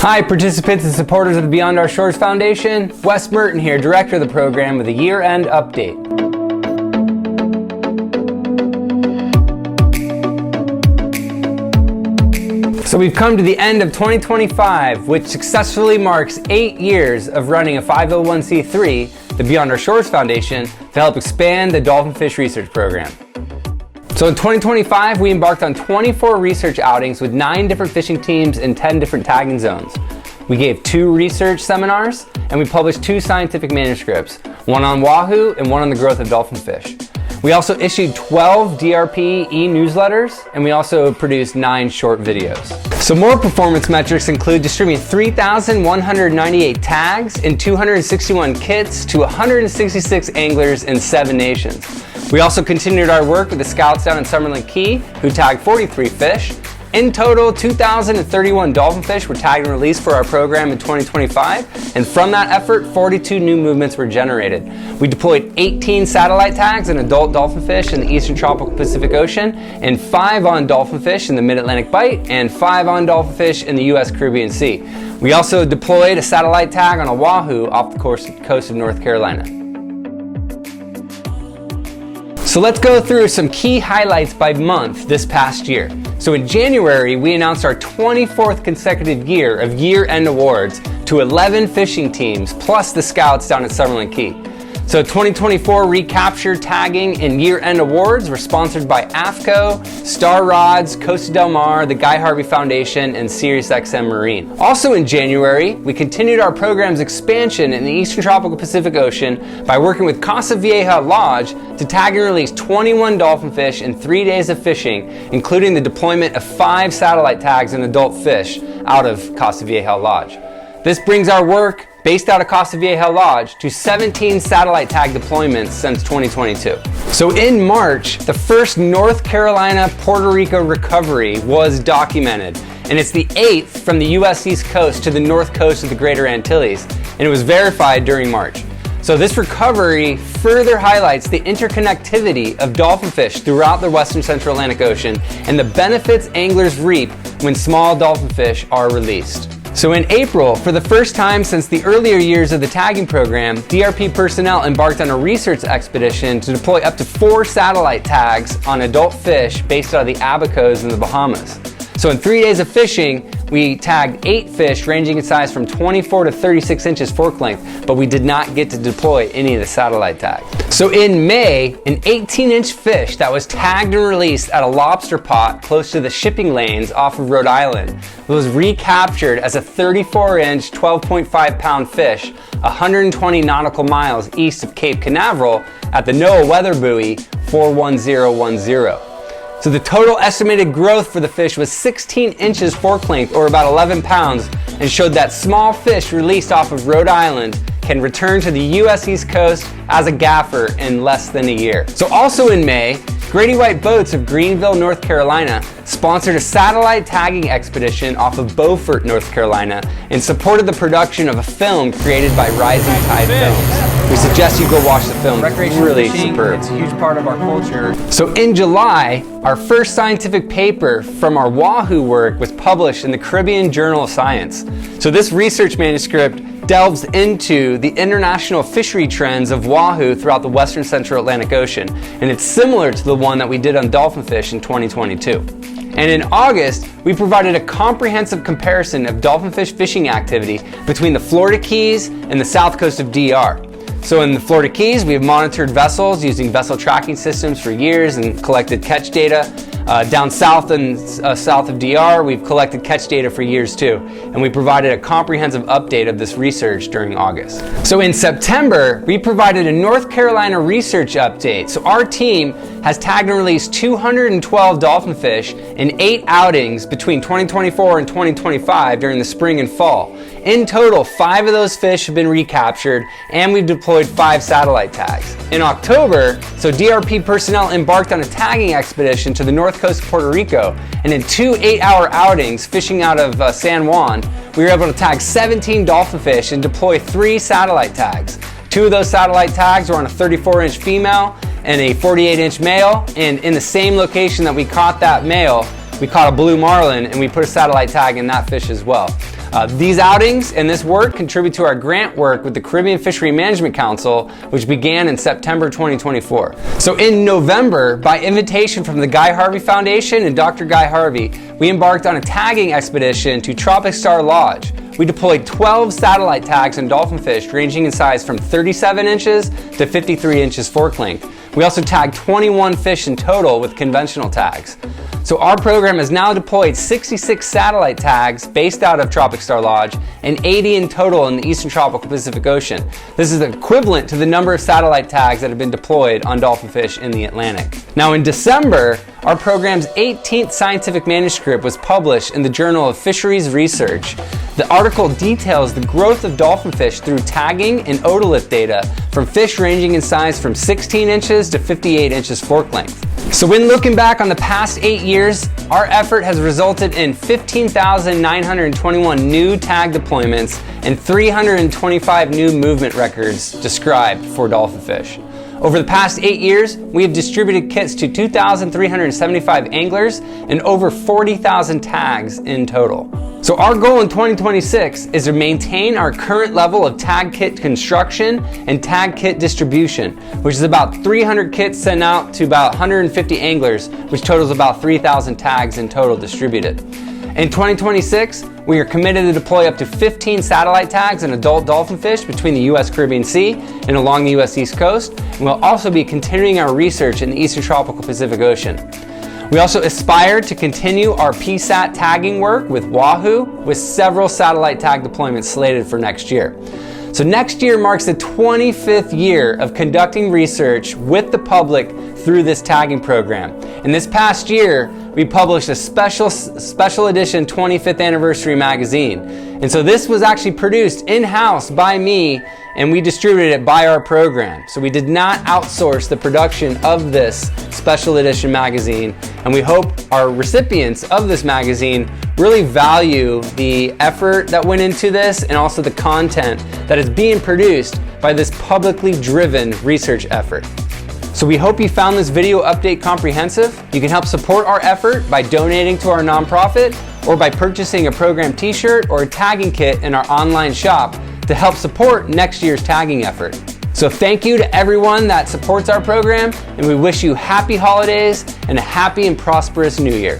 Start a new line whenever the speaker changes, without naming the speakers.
Hi participants and supporters of the Beyond Our Shores Foundation. Wes Merton here, Director of the program with a year-end update. So we've come to the end of 2025, which successfully marks 8 years of running a 501c3, the Beyond Our Shores Foundation, to help expand the dolphinfish research program. So in 2025, we embarked on 24 research outings with 9 different fishing teams in 10 different tagging zones. We gave 2 research seminars, and we published 2 scientific manuscripts, one on wahoo and one on the growth of dolphinfish. We also issued 12 DRP e-newsletters, and we also produced 9 short videos. So more performance metrics include distributing 3,198 tags in 261 kits to 166 anglers in 7 nations. We also continued our work with the scouts down in Summerlin Key, who tagged 43 fish. In total, 2,031 dolphinfish were tagged and released for our program in 2025, and from that effort, 42 new movements were generated. We deployed 18 satellite tags on adult dolphinfish in the eastern tropical Pacific Ocean, and 5 on dolphinfish in the mid-Atlantic Bight, and 5 on dolphinfish in the U.S. Caribbean Sea. We also deployed a satellite tag on a wahoo off the coast of North Carolina. So let's go through some key highlights by month this past year. So in January, we announced our 24th consecutive year of year-end awards to 11 fishing teams, plus the scouts down at Summerlin Key. So 2024 recapture, tagging, and year-end awards were sponsored by AFCO, Star Rods, Costa Del Mar, the Guy Harvey Foundation, and SiriusXM Marine. Also in January, we continued our program's expansion in the eastern tropical Pacific Ocean by working with Casa Vieja Lodge to tag and release 21 dolphinfish in 3 days of fishing, including the deployment of 5 satellite tags and adult fish out of Casa Vieja Lodge. This brings our work based out of Casa Vieja Lodge to 17 satellite tag deployments since 2022. So in March, the first North Carolina Puerto Rico recovery was documented, and it's the 8th from the US East Coast to the north coast of the Greater Antilles, and it was verified during March. So this recovery further highlights the interconnectivity of dolphinfish throughout the western central Atlantic Ocean and the benefits anglers reap when small dolphinfish are released. So in April, for the first time since the earlier years of the tagging program, DRP personnel embarked on a research expedition to deploy up to 4 satellite tags on adult fish based out of the Abacos in the Bahamas. So in 3 days of fishing, we tagged 8 fish ranging in size from 24 to 36 inches fork length, but we did not get to deploy any of the satellite tags. So in May, an 18-inch fish that was tagged and released at a lobster pot close to the shipping lanes off of Rhode Island was recaptured as a 34-inch, 12.5-pound fish 120 nautical miles east of Cape Canaveral at the NOAA weather buoy 41010. So the total estimated growth for the fish was 16 inches fork length, or about 11 pounds, and showed that small fish released off of Rhode Island can return to the US East Coast as a gaffer in less than a year. So also in May, Grady White Boats of Greenville, North Carolina, sponsored a satellite tagging expedition off of Beaufort, North Carolina, and supported the production of a film created by Rising Tide Films. We suggest you go watch the film. It's really superb. It's a huge part of our culture. So in July, our first scientific paper from our wahoo work was published in the Caribbean Journal of Science. So this research manuscript delves into the international fishery trends of wahoo throughout the western central Atlantic Ocean, and it's similar to the one that we did on dolphinfish in 2022. And in August, we provided a comprehensive comparison of dolphinfish fishing activity between the Florida Keys and the south coast of DR. So in the Florida Keys, we have monitored vessels using vessel tracking systems for years and collected catch data. Down south and south of DR, we've collected catch data for years too, and we provided a comprehensive update of this research during August. So in September, we provided a North Carolina research update. So our team has tagged and released 212 dolphinfish in 8 outings between 2024 and 2025 during the spring and fall. In total, 5 of those fish have been recaptured, and we've deployed 5 satellite tags. In October, so DRP personnel embarked on a tagging expedition to the north coast of Puerto Rico, and in 2 8-hour outings fishing out of San Juan, we were able to tag 17 dolphinfish and deploy 3 satellite tags. 2 of those satellite tags were on a 34-inch female and a 48-inch male, and in the same location that we caught that male, we caught a blue marlin, and we put a satellite tag in that fish as well. These outings and this work contribute to our grant work with the Caribbean Fishery Management Council, which began in September 2024. So in November, by invitation from the Guy Harvey Foundation and Dr. Guy Harvey, we embarked on a tagging expedition to Tropic Star Lodge. We deployed 12 satellite tags on dolphinfish ranging in size from 37 inches to 53 inches fork length. We also tagged 21 fish in total with conventional tags. So our program has now deployed 66 satellite tags based out of Tropic Star Lodge and 80 in total in the Eastern Tropical Pacific Ocean. This is equivalent to the number of satellite tags that have been deployed on dolphinfish in the Atlantic. Now in December, our program's 18th scientific manuscript was published in the Journal of Fisheries Research. The article details the growth of dolphinfish through tagging and otolith data from fish ranging in size from 16 inches to 58 inches fork length. So when looking back on the past 8 years, our effort has resulted in 15,921 new tag deployments and 325 new movement records described for dolphinfish. Over the past 8 years, we have distributed kits to 2,375 anglers and over 40,000 tags in total. So our goal in 2026 is to maintain our current level of tag kit construction and tag kit distribution, which is about 300 kits sent out to about 150 anglers, which totals about 3,000 tags in total distributed. In 2026, we are committed to deploy up to 15 satellite tags and adult dolphinfish between the U.S. Caribbean Sea and along the U.S. East Coast, and we'll also be continuing our research in the Eastern Tropical Pacific Ocean. We also aspire to continue our PSAT tagging work with Wahoo, with several satellite tag deployments slated for next year. So next year marks the 25th year of conducting research with the public through this tagging program. And this past year, we published a special edition 25th anniversary magazine. And so this was actually produced in-house by me, and we distributed it by our program. So we did not outsource the production of this special edition magazine, and we hope our recipients of this magazine really value the effort that went into this and also the content that is being produced by this publicly driven research effort. So we hope you found this video update comprehensive. You can help support our effort by donating to our nonprofit or by purchasing a program t-shirt or a tagging kit in our online shop to help support next year's tagging effort. So thank you to everyone that supports our program, and we wish you happy holidays and a happy and prosperous new year.